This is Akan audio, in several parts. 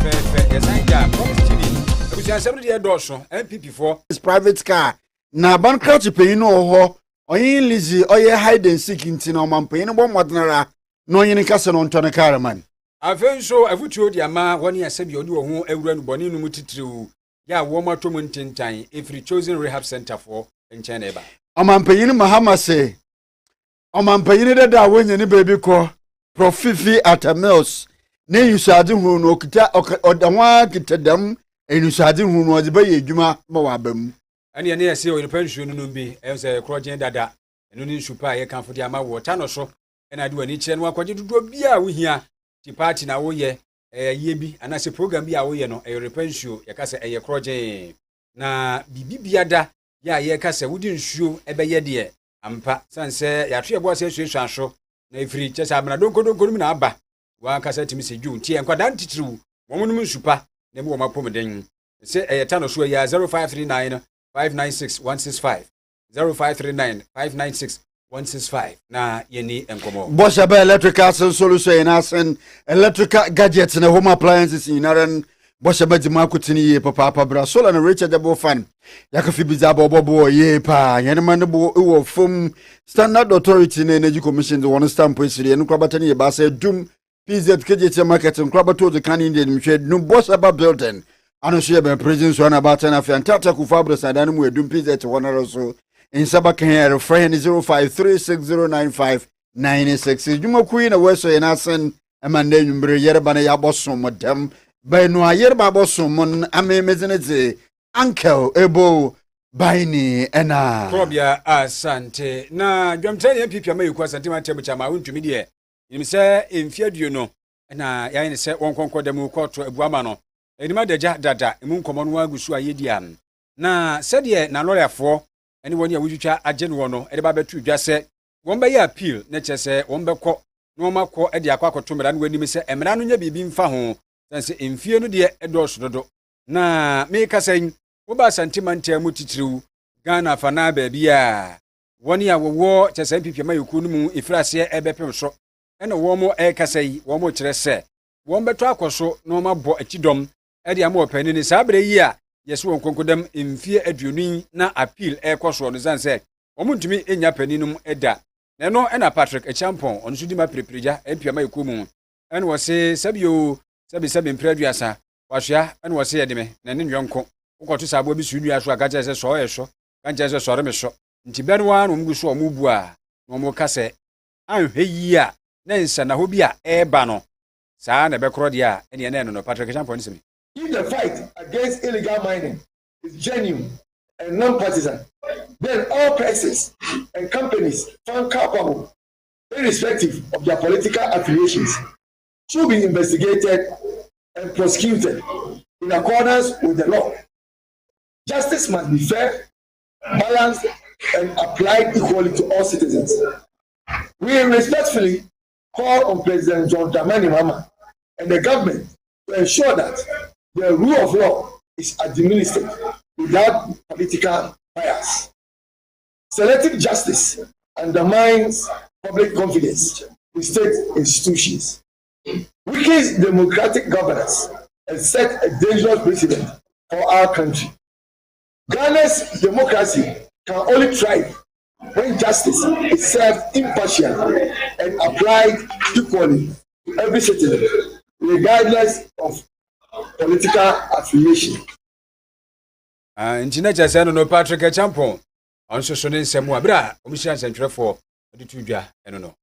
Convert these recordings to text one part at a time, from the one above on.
Yes, I am. We can send the endorsement MPP4. It's private car. Na bankrupt pay no ho. Oyin Lizzy oye hide and seek into no man pay no one modernara. No yin kasa no ntone car man. Afen so afutuo di ama woni asabi oni wo ho awura no boni no mutitiriu. Ya wo ma tomu ntintan every chosen rehab center for nchen na eba. Omanpanyin Mahama say. Omanpanyin dada wonye ni baby ko Profifi Atamils. Ne yusade hu no kita odanwa kitadam enusade hu no odiba ye adwuma ma wabam. Ani ne yase o ni pension no bi say krojen dada eno ni nsupa ye kanfo di ama water no so ena de wani kire no akwaje dodo bia wo hia ti party na wo ye ye bi anase program bi a wo ye no pension ye ka say ye krojen na bibibia da ya ye ka say wudi nsuo ebe ye de ampa sanse ya twa bo say susu aso na ifiri chesa abna donko mi na aba wa ka say timi se ju nti enkwada ntitiriu wo munum nsupa na mi wo mapomden se tano so ya 0539 596 165 0539 596 165 na yeni enkomo Bosha ba electrical solution in asen electrical gadgets na home appliances in aran Bosha ba jima kutini ye papa bra solar na rechargeable fan yakafi bizaba obobo ye pa yenema ne bo wo from Standard Authority na Energy Commission the one stamp isiri enu krabatani ye ba say dum PZ KJT market krabato the can Indian mhwe no Bosha ba building ano so ye be presence one about na fiantata ku fabro sadanu mu edum PZ one so in Sabaka here, friend 0536095996. Juma Queen, a West in Assen, a man named Yerbana Yabosom, madam. By no Yerba Bosom, I may mezzanete, Uncle Ebo, Bini, and Probia Asante. Na, I'm telling you, people may request a temperature, my own to media. You say, in fear, you know, and I said, one concord the Muko to a Guamano. And my dada, a moon common one, which you are Yedian. Na, said ye, na lawyer for. Anyone you wish agent wono e ba betu dwa se won be ya appeal na che se won be kɔ no makɔ e de akɔ to mera no wani mi se emera no nya bibi mfa ho sense emfie no de edoso dodo na me ka sen wo ba sentiment amu titiriu Ghana fa na ba bia woni a wo che se pipia mayiku no mu ifrase e be pem so e na wo mo e ka sei wo mo kyerɛ se won beto akɔso no mabɔ akidom e de am opani ni sa bre yi a yes won konkodam emfie aduonu na appeal ekoso no zanse omuntumi enya paninum eda na no na Patrick Echampon onu so di ma prepreja empiama ekomu en wo se sabio sabi mpraduasa wahwea en wo se yedeme na ne nwonko ukoto sabo bi sunu aso agaje se so yesho kanje se sore me so nti benwa no mgu so omubu a no mo kase anhwe yi a na nsa na ho bi a eba no saa na bekro dia ene ne no Patrick Echampon nisemi. If the fight against illegal mining is genuine and non-partisan, then all persons and companies found culpable, irrespective of their political affiliations, should be investigated and prosecuted in accordance with the law. Justice must be fair, balanced, and applied equally to all citizens. We respectfully call on President John Dramani Mahama and the government to ensure that the rule of law is administered without political bias. Selective justice undermines public confidence in state institutions, weakens democratic governance, and sets a dangerous precedent for our country. Ghana's democracy can only thrive when justice is served impartially and applied equally to every citizen, regardless of political affiliation. Ntina chase no Patrick Echampon onso so ne nsemu abra omishan sentwerefo odi tudwa eno no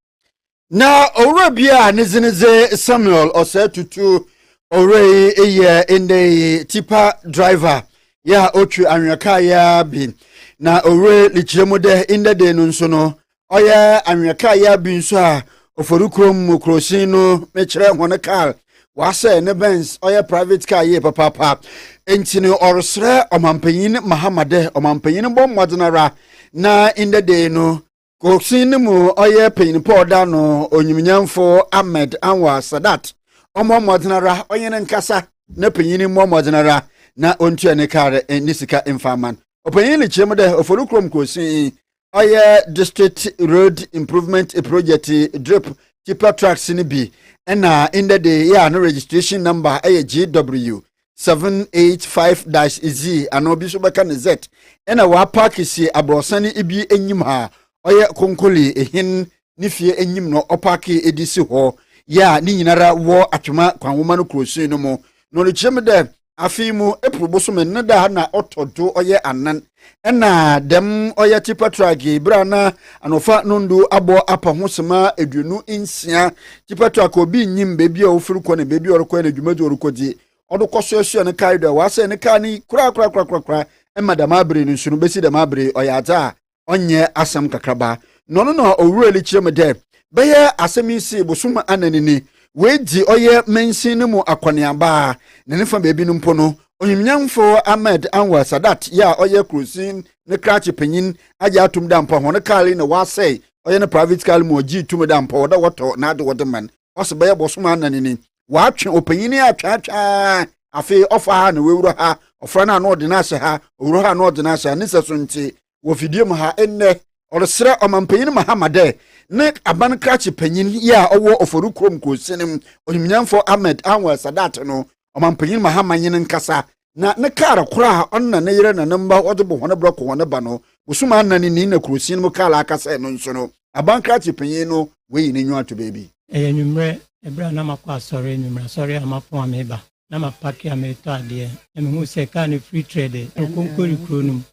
na owura bia nizineze Samuel osetutu owura eye in the tipa driver ya otu anweka ya bi na owura lichiremode in the day no nso no oya anweka ya bi nso a oforukrom mokrosin no mekire hone car wase ne Benz oya private car ye papa entini orsre omampanyin Mahamade omampanyin bom modnara na in the day no koksin mu oya payin poda no onyimnyamfo Ahmed Anwar Sadat omodnara oyen nkasa na payin mu modnara na ontua ne car nisika infaman opanyin le chemode oforukrom kosin oya district road improvement project drip tipa tracks ni bi ɛna in the day ya no registration number GW 785-Z ana obi so bɛka ne Z ɛna wa park si abrosane ibi enyim ha ɔyɛ konkoli ehin ne fie enyim no ɔpark edisi hɔ ya ni nyinara wɔ atwema kwanwoma no krosi no mu no le kyem de afi mu eprobo so men da na ɔtɔdo ɔyɛ anan ɛna dem ɔyɛ tipa truck bra na anofa nondo abɔ apa ho sema eduonu nsia tipa truck obi nyim bebi a ofiri kɔ ne bebi ɔrekɔ na dwumadi ɔrekɔdi ɔdo kɔsoasoa ne kai da wase ne kai ni kura ɛma da mabre no nsu no besi da mabre ɔyɛ ata ɔnyɛ asam kakraba no owura li kyerɛ me de bɛyɛ asɛm isi bosom ananini weedi ɔyɛ mensin ne mu akɔneaba ne ne fa beebi no mpo no onyimnyamfo Ahmed Anwar Sadat ya ɔyɛ krosin ne krachi panyin agya atum da mpa ho ne kali na wasɛ ɔyɛ ne private car mu ogi tum da mpa ɔda wɔtɔ na ade wɔde man ɔsɛ bɛyɛ bosom ananini waatwe opanyin atwatwa afi ɔfa ha na wewuro ha ɔfra na no ɔde na ahyɛ ha owuro ha na ɔde na ahyɛ ne sɛ so nti wɔ fidie mu ha ennɛ ɔresrɛ ɔmanpanyin Mahamade ne aban krachi panyin ya ɔwɔ oforu krom kosinim onyimnyamfo Ahmed Anwar Sadat no ɔmanpanyin Mahamanyin nkasa na ne kara kora ɔnna ne yere na namba ɔde bo hone brɔko hone ba no busuma nani ni na krosin mu kala akasa no nso no aban krachi panyin no weyi ne nwa to baby enwumre ebra na makwa asɔre enwumre asɔre amapo ameba na mapaki ameto ade emu se ka ne free trade okonkori kronum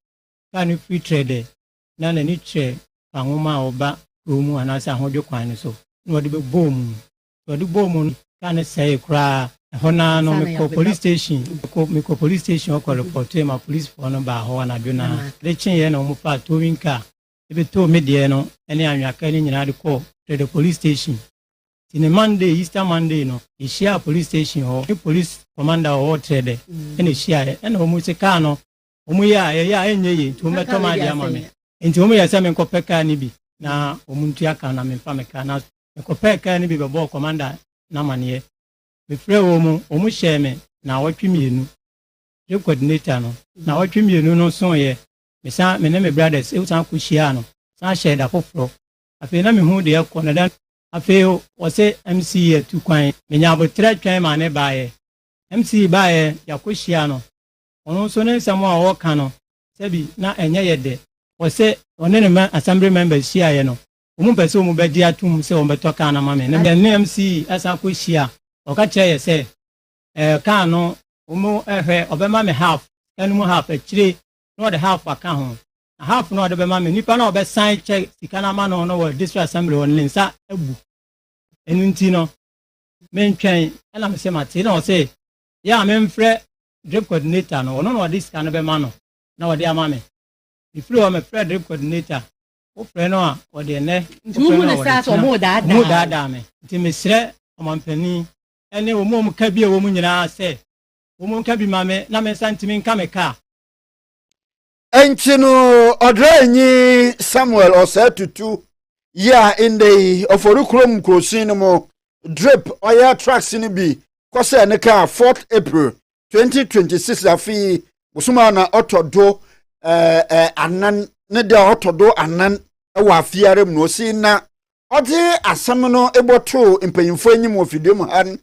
ka ne free trade na na ni tre ahoma oba romu anasa ahodwe kwan ne so na wode be bom ka ne say kra hona no me police station police station o report ma police for no ba ho na dwona le chenye na omu pa towing car ebe to me de no ene anwaka ni nyina de call to the police station in a Monday, Easter Monday, no, he share police station or police commander or trader, and he share, and Homusecano, Omuya, to Metoma Yamame, into Omuya Samen Copeka Nibi, na Omuntiaka, and Famecana, a Copeka Nibi, a ball commander, Namanie, with Frey Omusheme, now what you mean, you coordinator, now what you mean, no so ye, my name brothers, Elsan Cushiano, Sanshed a hopeful. I feel me who they are cornered. I feel was a MC to coin, Menyabo Tretcham and Ebaye. MC Baye, Yakushiano. On also name someone or cano, Sebi, not a yede. Was it on any assembly members, Shiano. Umumpeso Mubedia to say on Betokana Mammy, and then MC as Akushia, or Kache say, Cano, Umo, Obama half, and more half a tree, not a half a cajon. Half no the mammy, Nippon or best sign check, Sikanama no district assembly on Linsa Ebu. Enintino, men train, and I'm saying, Martino say, yeah, I'm Fred, drip coordinator, no, no, this kind of a man. No, dear mammy. If you are a Fred drip coordinator, or Freno, or the neck, more that dame. Timisre, or Montpenny, and a woman can be a woman, I say. Woman can be mammy, Namen Santimin come a car. Enchino odrenyi Samuel osetutu ya inde oforukrom krosinimo drip oya tracks ni bi kwose ne ka 4th April 2026 afi busuma na otodo anan ne da otodo anan ewa afiare mu no si na ode asam no eboto mpanyimfo enyim ofidem han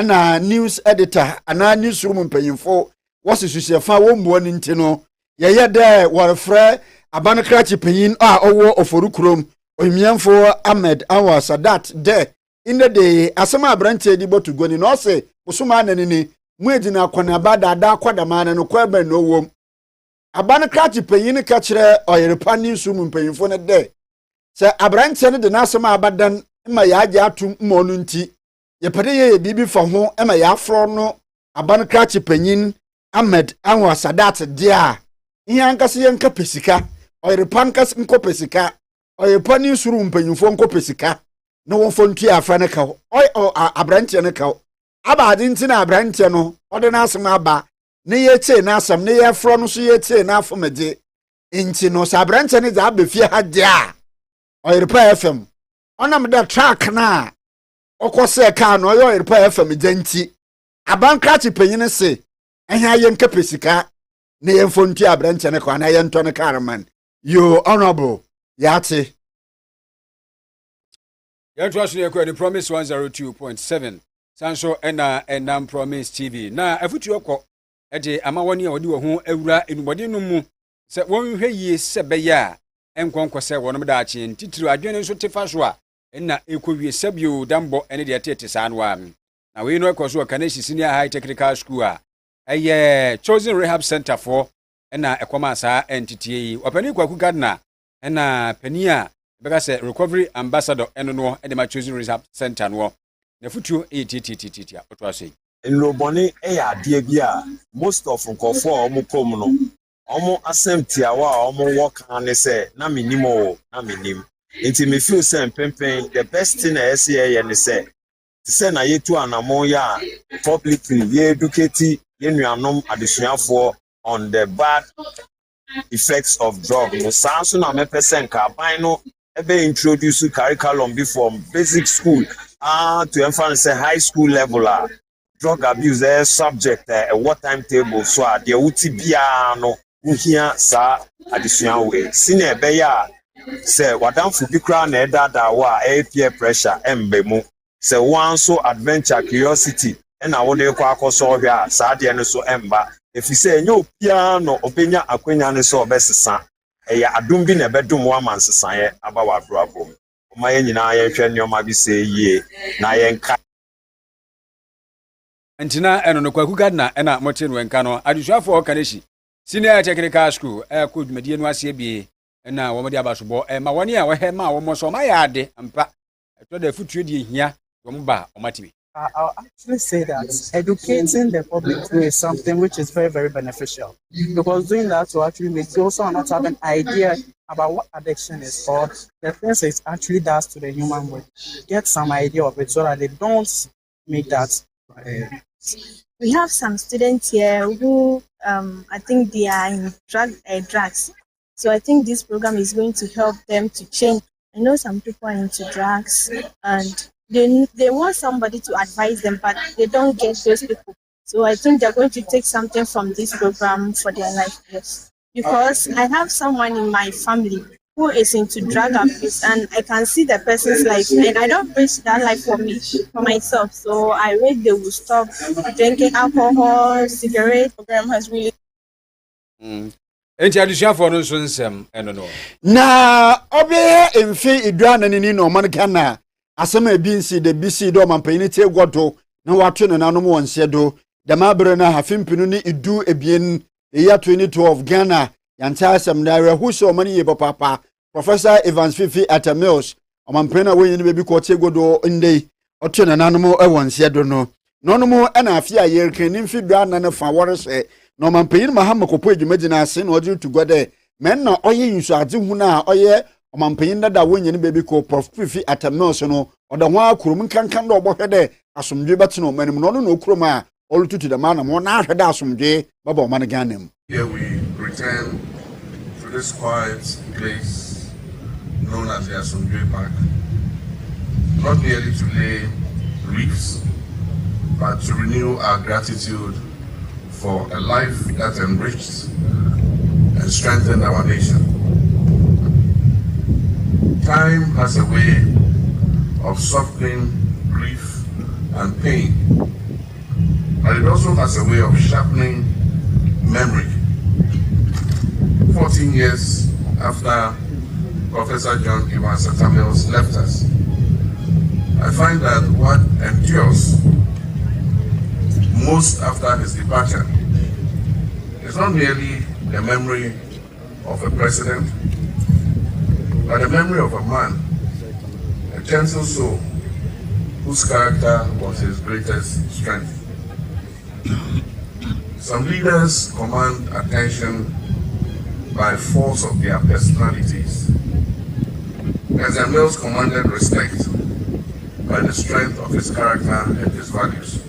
na news editor ana newsroom mpanyimfo wosisusie fa wo mbo ni ntino yeye de warfre abankrachi panyin a owo oforukrom oyimiamfo Ahmed Anwar Sadat de in the day asema abrante di botu goni no se busuma anani mu edina akwana bada da akwadama no kwaba no wom abankrachi panyin ka kire oyerepa ni sum mpanyimfo ne de se abrante ne de na asema abadan ma ya agya atum mo no nti ye pede ye bibi fa ho ma ya afro no abankrachi panyin Ahmed Anwar Sadat dia ihe nkasi ye nka pesika oyerepa nkasi nko pesika oyerepa ni suru mpanyimfo nko pesika no wonfo ntu afra ne ka abrante ne ka abade nti na abrante no ode na asem aba ne ye che na asem ne ye fro no so ye che na afomede nti no sa abrante ne za abefie ha dia oyerepa FM onam da track na okose ka no oyerepa FM janti abankrachi panyine se ehia ye nka pesika ne ye mfontu abrante ne kwa na ye nto ne carman you honorable yate Ya trust you the Promise 102.7. Sanso enam Promise TV. Na afutu okọ eje ama woni a wodi wo ho awura enubode no mu se won hwe yi se be ya enkonko se wonom da ache ntitiri adwene nso tefa so a na ekowie sabio dambo ene de tete san wa na we no ekoso Kaneshi Senior High Technical School a eye Chosen Rehab Center for na ekoma sa entity yi opani kwaku gardener na pani a beka se recovery ambassador eno no e de ma Chosen Rehab Center no na futuo etitititi a oto aso nloboni eya ade bia most of nkofo omukom no omo asemptiawa omo work an say na minimo na minim enti me feel say pempen the best thing I say ye ne say na yetu anamo ya publicly ye educate ye nuanom adesuafo on the bad effects of drug no sanso na me person ka ban no ebe introduce curriculum before basic school to emphasize high school level drug abuse subject what timetable so the uti bia no uhia sa adesua we senior be ya say wadamfo bi kra na edada wa peer pressure embemu say one so adventure curiosity na wo de kwa akoso hwe a sa de no so emba efi say enye opia no obenya akwanya ne so obesesa eya adum bi na bedum wa mansesa ye aba wa brabom oma ye nyina ye hwe nyoma bi say yie na ye nka Antina eno no kwaku gardener na motin wenka no adesuafo Kaneshi Senior Technical School ko dwumadie no ase bie na wo mede abasobo ma woni a wo he ma wo mo so ma ya ade ampa to da futuo die hia wo ba o matimi. I'll actually say that educating the public too is something which is very, very beneficial, because doing that will actually make you also not have an idea about what addiction is or the things it actually does to the human body. Get some idea of it so that they don't make that. We have some students here who I think they are in drugs. So I think this program is going to help them to change. I know some people are into drugs and they want somebody to advise them, but they don't get those people. So I think they're going to take something from this program for their life. Yes. Because I have someone in my family who is into drug abuse, and I can see the person's life, and I don't wish that life for me, for myself. So I wish they will stop drinking alcohol, cigarette. Program has really. Enti adesuafo no so nsem eno no. Na obe emfe idwana nini no man kana asema bi nsi de bisi do mampani te gwodo na wato ne nanom wonse do de mabre na hafimpinu ni idu ebien eya 2012 Ghana yanta asem na rehuso mani ye papa Professor Evans Fifi Atamils omampena wenyi ni bebi ko te gwodo ndei oto ne nanom wonse do no nonom na afia ye kan ni mfi dwana na fa worese no mampani mahama kopo edwumagina ase na oje tugode men na oye yinsu ade hu na oye omampani dada wenyi ni bebi ko Prof Fifi Atamils no oda ho akurum kankan do obohwede asomdwe beteno manim no no okurum a olututu da manam ho na ahwede asomdwe baba oman Ghanam. Here we return to this quiet place known as the Asomdwe Park, not merely to lay wreaths, but to renew our gratitude for a life that enriched and strengthened our nation. Time has a way of softening grief and pain, but it also has a way of sharpening memory. 14 years after Professor John Evans Atamils left us, I find that what endures most after his departure is not merely the memory of a president, but the memory of a man, a gentle soul, whose character was his greatest strength. Some leaders command attention by force of their personalities. Mills commanded respect by the strength of his character and his values.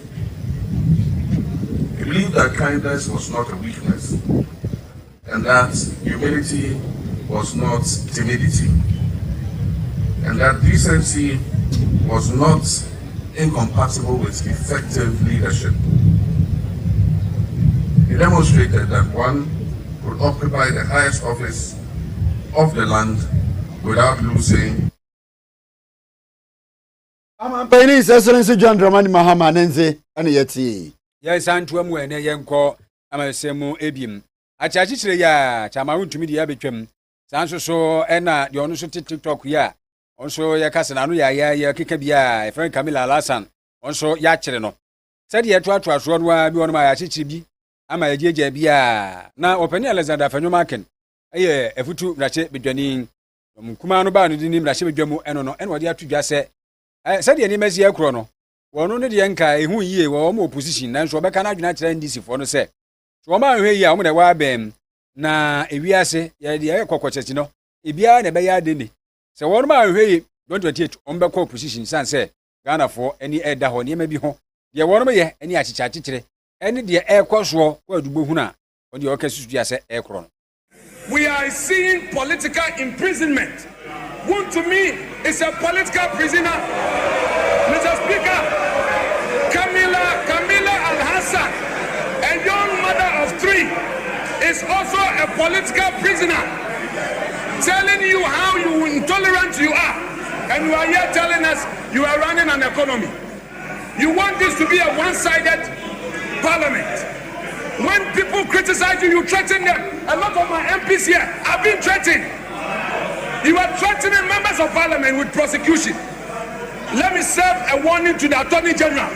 He believed that kindness was not a weakness, and that humility was not timidity, and that decency was not incompatible with effective leadership. He demonstrated that one could occupy the highest office of the land without losing Amampani Excellency John Dramani Mahama Nenze and yeti. Yes, and to mu ene yenko amasemu ebim. Achachi chire ya chama untumi dia betwam. Sanso so ena de onu so TikTok ya. Onso ya kasa na no ya keka bia friend Camila Alasan. Onso ya chire no. Said ye to so no bi onu ma ya chichiri bi. Ama ya jeje bia na opani Alexander Fanyomaken. Eye efutu brache bedwani. Kuma no ba no dini brache bedwamu eno no eno de atudwa se. Said ye ni mezi ekro no. Wono ne de nka ehu yie wo mo opposition nanso obeka na adwena kire ndisi fo no se so wo ma hwe yi a wo de wa bem na ewiase ye de ye kokochechi no ebia na be ya de ni se wono ma hwe yi 2028 ombeko opposition san se Ghana fo eni eda ho ne ma bi ho de wono ye eni achicha chichire eni de ekoso kwa dugbo hu na o de okasusu ya se ekro no. We are seeing political imprisonment. One to me is a political prisoner. Mr. Speaker, Camila Al-Hassan, a young mother of 3, is also a political prisoner, telling you how intolerant you are, and you are here telling us you are running an economy. You want this to be a one-sided parliament. When people criticize you, you threaten them. A lot of my MPs here have been threatened. You are threatening members of parliament with prosecution. Let me serve a warning to the Attorney General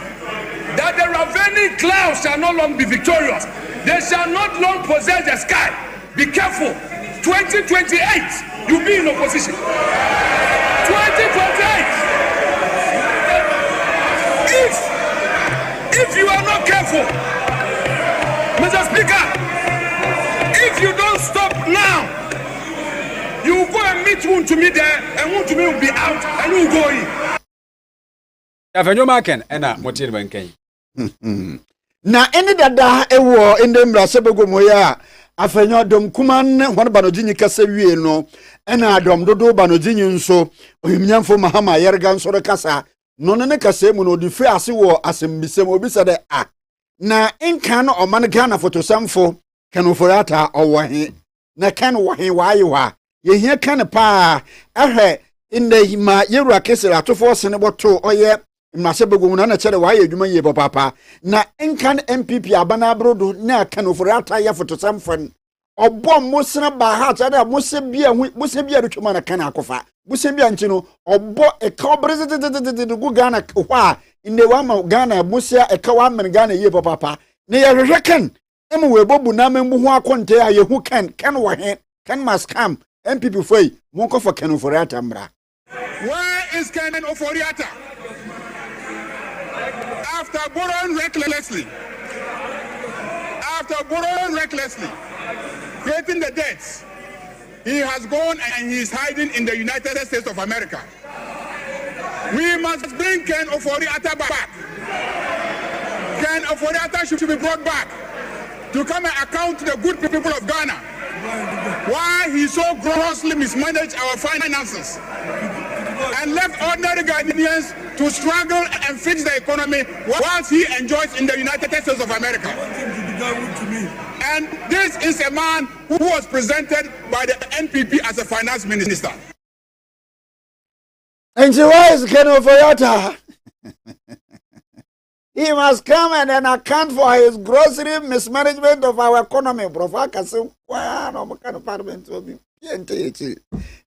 that the ravening clouds shall no longer be victorious. They shall not long possess the sky. Be careful. 2028, you'll be in opposition. 2028. If you are not careful, Mr. Speaker, if you don't stop now, you will go and meet one to me there, and one to me will be out, and you will go in. Fanyomaken ena motiri bankai. Na ene dada ewo ende mrasebego moya afenyo dom kuman hon banodinyi kasa wie no ena adom dodo banodinyi nso ohimnyamfo Mahama yerga nso kasa no ne kasa mu no di fi ase wo asembisem obi sade a na enka no oman Ghana fotosamfo kanoforata owohe na kan wohe wayewa yehia kan pa ahwe inde ma yewura KaseƐ atofo sene boto oye mnasebego na chere waye adwuma ye papa na enkan MPP abana brodo na kanoforata ya fotosamfo obom musna ba ha tada musebia retwuma na kan akofa musebia nchi no obo ekabrezedededede gu Ghana kwa inde wa ma Ghana musia ekawa men Ghana ye papa ne ya hwehwe kan emu webobu na membu ho akonte a yehu kan wa he kan must come MPP foi monko for kanoforata mra. Where is Ken Oforiatta? After borrowing recklessly, creating the debts, he has gone and he is hiding in the United States of America. We must bring Ken Oforiatta back. Ken Oforiatta should be brought back to come and account to the good people of Ghana why he so grossly mismanaged our finances and left ordinary Ghanaians to struggle and fix the economy whilst he enjoys in the United States of America. And this is a man who was presented by the NPP as a finance minister. And so why is Ken Oforiatta? He must come and then account for his grocery mismanagement of our economy. Profakasi, no kind of parliament will be.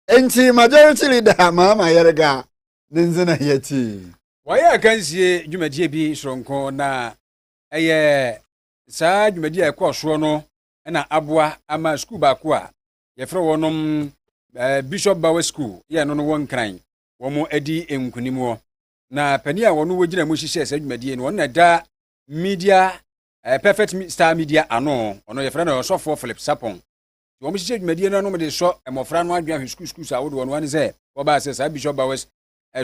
Enti majority leader Mahama yerga nzina yeti. Waya kansie dwumadie bi soronko na eye saa dwumadie ekọ so no na aboa ama school ba ko a yefre wonom Bishop Bawa School ye no won kran wo mo adi enkunimo na pani a wono wogina mu hihye saa dwumadie no na da media perfect star media ano ono yefre na osofo Philip Sapon wo mo hihye dwumadie no no de so emofra no adwan school sa wo do no ane wo ba se saa Bishop Bawa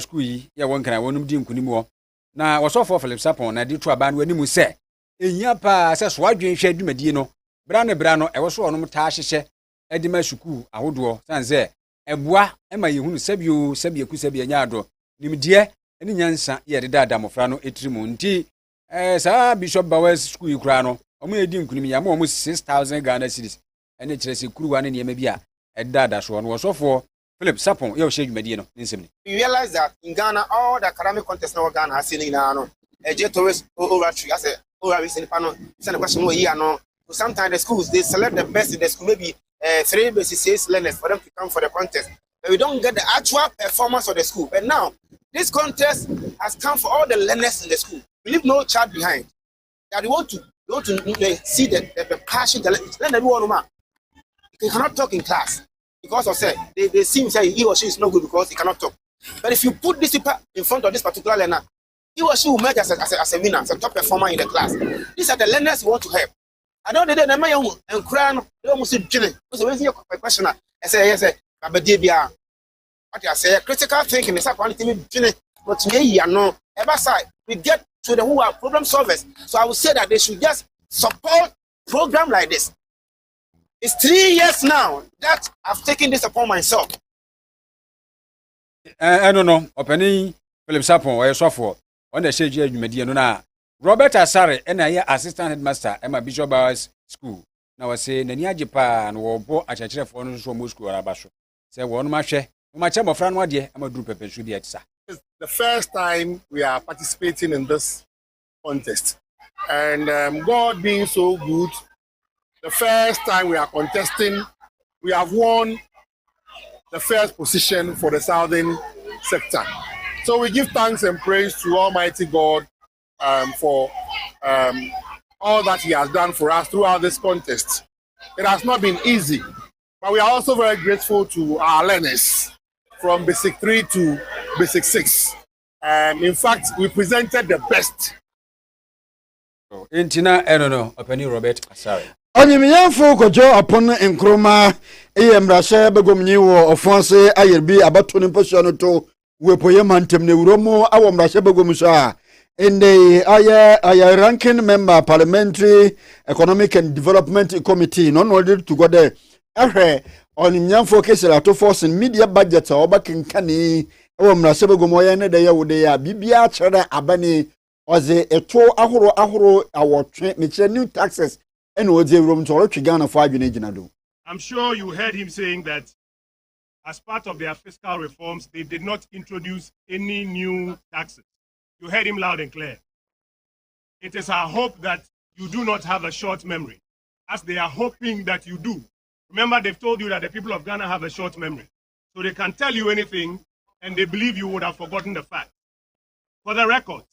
school yi ye won kran wonum di enkunimo na osofo Philip Sapon na di to aba no animu se ehia pa se so adwan hwe dwumadie no bra no ewo so onom taa hihye edima school ahodo sanze eboa ema yehunu sabieku sabia ado nimdie eni nyansa ye de dada mofra no etirimu nti saa Bishop Bawa School yi kura no omo edi nkunimi ya ma omo 6000 Ghana cedis ene kirese kuruwa ne niema bi a edada so no wosofo Philip Sapon, you share Medino, Ninsimi. You realize that in Ghana, all the academic contests in Ghana has seen in a jet tourist over tree. I said, oh, I send a question over here. No, sometimes the schools they select the best in the school, maybe 3 basis learners for them to come for the contest. But we don't get the actual performance of the school. But now, this contest has come for all the learners in the school. We leave no child behind. That we want to see the passion, let everyone know. He cannot talk in class because of say they seem say he or she is not good because he cannot talk. But if you put this people in front of this particular learner, he or she will emerge as a winner, as a top performer in the class. These are the learners you want to help. I don't know they and cry. They almost say, "So when you question, I say yes, what I say, critical thinking is a quality. But no, ever side we get to the who are problem solvers. So I would say that they should just support program like this. It's 3 years now that I've taken this upon myself. I don't know. Opening Philip Sapon or software on the shade you Medina. Robert Asare and I assistant headmaster at my Bishop Bowers school. Now I say Nania Japan or Bo at a chef on Musco or Abasho. Say one my share. My chum of friend, what dear, I'm a group of should be at sa. It's the first time we are participating in this contest. And God being so good, the first time we are contesting, we have won the first position for the southern sector. So we give thanks and praise to Almighty God for all that He has done for us throughout this contest. It has not been easy, but we are also very grateful to our learners from Basic 3 to Basic 6. In fact, we presented the best. Intina, I don't know. Opening Robert Asare. Onyemyamfo kojo upon enkroma eyemrashe begomnyi wo ofonse ayerbi abato ne position to wepoye mantem ne wuromo awomrashe begomso a ende aye ranking member parliamentary economic and development committee no order to go there ehwe onyemyamfo KaseƐ to force media budget obakenkani awomrashe begomo ye ne de ye wode ya bibia chere abani oze eto ahoro awotwe me new taxes. I'm sure you heard him saying that as part of their fiscal reforms, they did not introduce any new taxes. You heard him loud and clear. It is our hope that you do not have a short memory, as they are hoping that you do. Remember, they've told you that the people of Ghana have a short memory. So they can tell you anything, and they believe you would have forgotten the fact. For the records,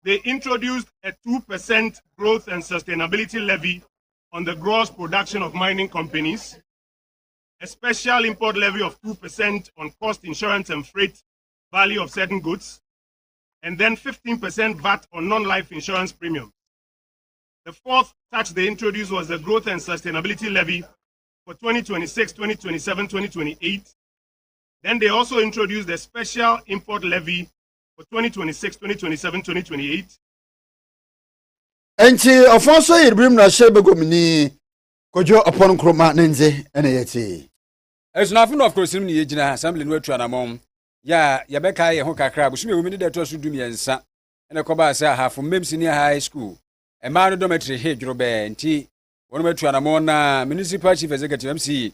they introduced a 2% growth and sustainability levy on the gross production of mining companies, a special import levy of 2% on cost, insurance, and freight value of certain goods, and then 15% VAT on non-life insurance premiums. The fourth tax they introduced was the growth and sustainability levy for 2026, 2027, 2028. Then they also introduced the special import levy for 2026, 2027, 2028. Enchi ofonso yirbim na shebe gomini kojo upon kroma nenze ene yeti. It's nothing of course ni yegina assembly no atu anamom. Ya beka ye ho kakra busumi wumi de to so dumiensa. Ene ko ba say half mem senior high school. E ma no dormitory he dwobe nti wonu atu anamom na municipal chief executive MC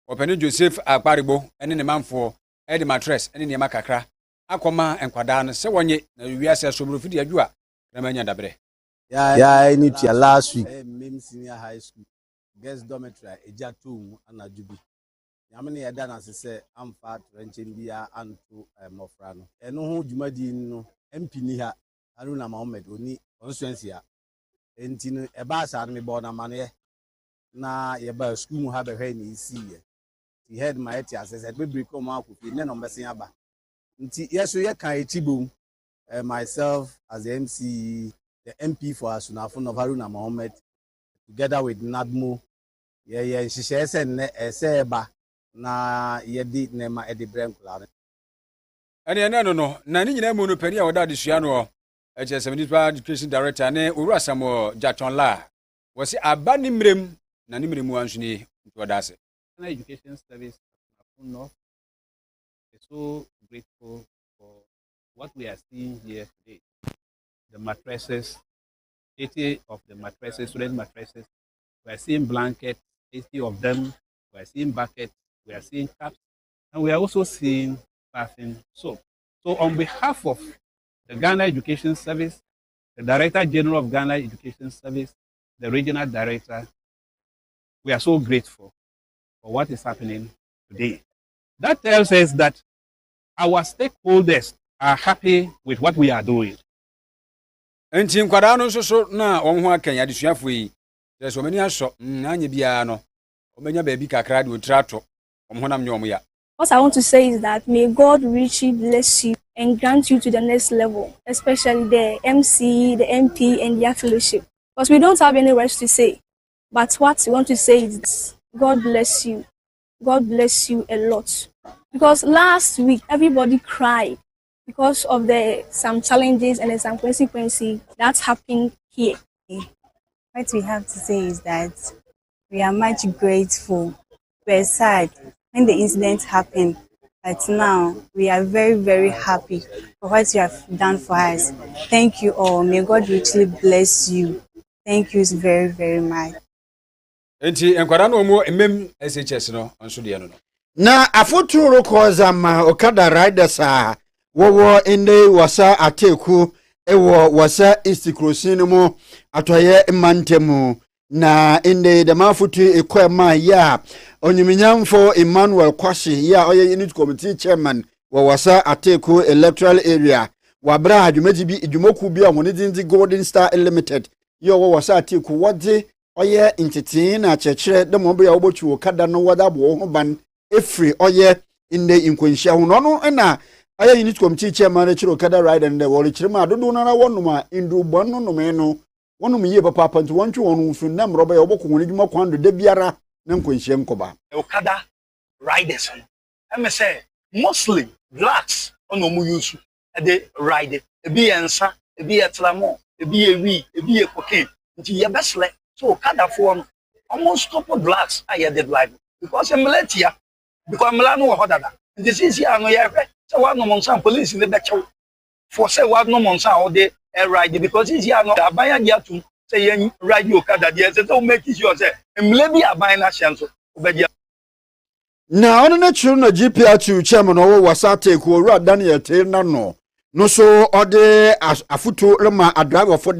Openi Joseph Akparibo ene ne manfo e de mattress ene ne makakra. Akoma enkwada no se wonye na wiase sobrofidi adwua na manya dabre. Yeah, any to last week. Mem senior high school. Guest dormitory ejatum anajubi. Yamene yeda na se amfa trenchen bia anto mofra no. Eno ho dwumadi no MP ni ha Haruna Mohammed oni constituency a. Enti no eba asa no me bo na mane na ye ba school mu ha be hwe ni isi ye. He head my eti asese be break come akofi ne no mbesen aba. Nti yeso ye kan etibom myself as the MC, the MP for Asunafo of Haruna Mohammed, together with Nadmo, she says, Seba, na yedi nema edi brenkula. And no, Nani Nemuno Penny or Daddy Shiano, HS Education Director, ne Urasamo Jaton La, was a banimrim, Nanimrim Wanshini, to Adase. Education Service North is so grateful for what we are seeing here today. The mattresses, 80 of the mattresses, student mattresses. We are seeing blankets, 80 of them. We are seeing buckets. We are seeing cups. And we are also seeing bathing soap. So on behalf of the Ghana Education Service, the Director General of Ghana Education Service, the Regional Director, we are so grateful for what is happening today. That tells us that our stakeholders are happy with what we are doing. Enti nkwadaa no so na wɔn ho akan adesuafo yi. So many aso anye bia no. Omenya ba bi kakra de otrato. Honam nyom ya. What I want to say is that may God richly bless you and grant you to the next level, especially the MC, the MP, and the fellowship. Because we don't have any words to say. But what we want to say is this: God bless you. God bless you a lot. Because last week, everybody cried because of some challenges and some consequences that happened here. What we have to say is that we are much grateful. We're sad when the incident happened, but now we are very, very happy for what you have done for us. Thank you all. May God richly bless you. Thank you very, very much. Enti enkwara no mo emem SHS no onso de no. Na afoturo ko zama okada riders a wowo inde wasa ateku ewo wasa istikrosin mu atoye mantemu na inde de mafutu ekwema ya onyiminyamfo Emmanuel Kwashi ya oye unit committee chairman wa wasa ateku electoral area wabra adwumaji bi idwumoku bi a hone dinzi Golden Star Limited yo wasa ateku wode oye intitin na chechere de mo be ya obochu okada no wada bo ho ban efri oye inde inkwenhia ho no na aye unit committee chairman e chiro okada ride and wori chirima dodo na wonuma indu bonu no me no wonum ye papa panti wontwe wonu fu na mroba ya oboko woni dwuma kwando de biara na nkwenhia nkoba okada riders am say mostly blacks ono mu use de ride ebi ensa ebi etlamo ebi ewi ebi cocaine nti ye besle so okada for almost couple blacks aye the drive because emlatia because mlanu wo hodada nti sisi anu ye hwe so wa no monsan police ne bechew for say wa no monsan all dey ride because sisi anu abaya dia tum say ye ride okada dia say so make sure say emle bi abaya na hyenso obedia na ono na churu na GPR2 chairman owo wasate ku owura Daniel Tina no so ode afuto rema a driver for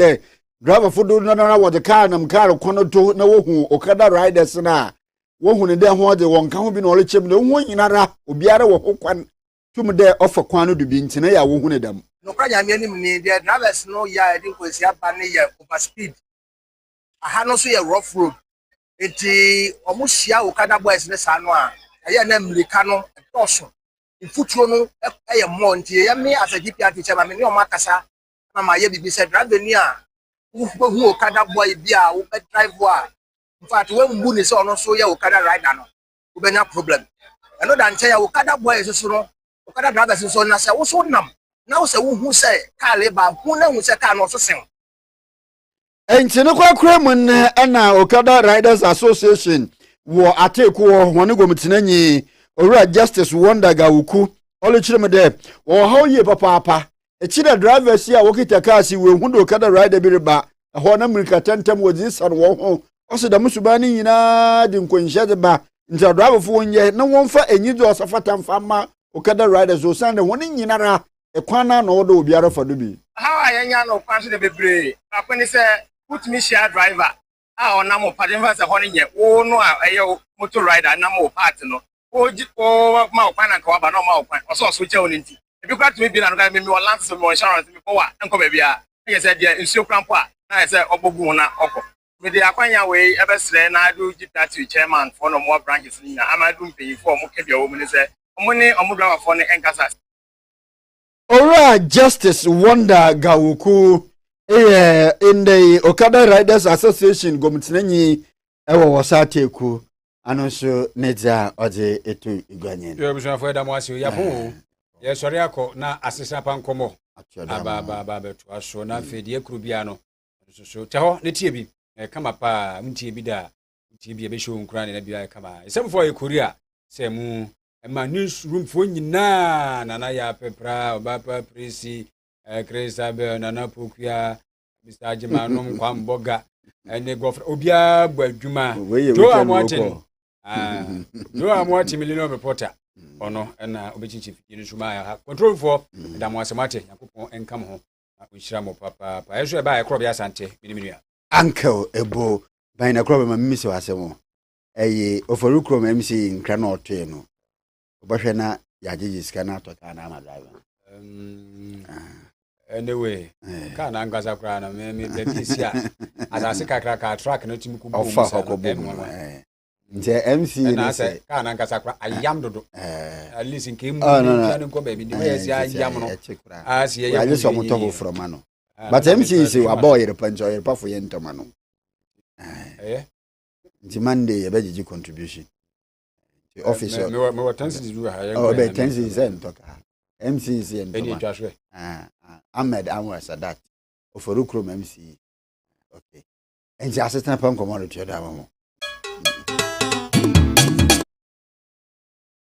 do na wo de car nam car kono to na wo hu okada riders na wo hu ne de ho de won ka ho bi na ole chem na wo nyinara obiara wo ho kwan tum de offer kwan no do bi ntina ya wo hu ne dam no kwa nya me ni the drivers no ya edin kwesi aba ne ya over speed aha no so ya rough road eti omuhia okada boys ne sa no a eye na mlika no toso ifuturo no eye mo nti ye me as a GPR teacher ma me ne o makasa na ma ye bibi se driver ni a hu okada boy bi a wo be drive a in fact when mbu ni se ono so ye okada rider no wo be nya problem eno da nche ya okada boy so no okada driver so na se wo so nam na wo se wo hu se car le ba hu na hu se car no so sen entine kwakura mun na okada riders association wo ateku wo hone gomitinanyi owura Justice Wonder Gawuku ole chirem de wo ha oye papa e chira drivers ya wokita cars we hu do okada rider bi reba ho na mrika tantem wo zisan wo ho oso da musubani nyina di nkwenhia de ba nti driver fo nye na wonfa enyido osafata mfama okada riders o san de woni nyinara e kwana na wo do obiara fa do bi how ayanya no kwan so de bebre akoni se put me share driver a ona mo pademfa se hone nye wo no a eyo motor rider na mo part no o ma o kwana ka waba no ma o kwan o so che oni nti ebi kwa tumi bi na no ga me lance so mo insurance me ko wa enko ba bia e se dia nsuo krampo a na se obogu na okọ me de akwanya we ebesre na do GPR2 chairman for no more branches ni na amadu mpeyi for mo ke bia wo mu ni se mo ni omo driver for ni enkasa owura Justice Wonder Gawuku in the Okada Riders Association gomitinanyi ewo wasateku anonso neza ode etu igwanyen yo bushana fo da mo asi ya po ye sori akọ na asesa pa nkomo aba betu aso na fedi ekuru bia no so teho ne tie bi kama pa ntie bi da ntie bi e be show nkura ne na bia kama esem fo e korea se mu ma newsroom fo nyina na ya pepra obapa presi Kresabe nana pokua Mr. Ajimanom kwamboga ene gofra obia badwuma do amwateni do amwati milino reporter ono na obechichi fiti nsuma ya control for da mo asemate yakopon enka mo ho onhyira mo papa pa yeso e ba ekro bia sante miniminu uncle ebo by na kro ma mmisi wasemo eye oforukro ma mmisi nkra na otoe no obahwe na yajeji sika na atoka na ama driver anyway ka na ngasa kra na me bebisia asase kakra ka track no timu kubu ofa hokobo nje MC na say ka na ngasa kra ayam dodo at least nke mu ni nko ba bi ni we say ayam no asi ye ya so moto from ano but MC say aboy repanjo repafo ye ntoma no nti Monday ye beji contribution the officer me what tenses do ha oh be tenses is ntoka MC is ntoma Ahmed Anwar Sadat oforukro MC okay enji assistant pam commodity da mamo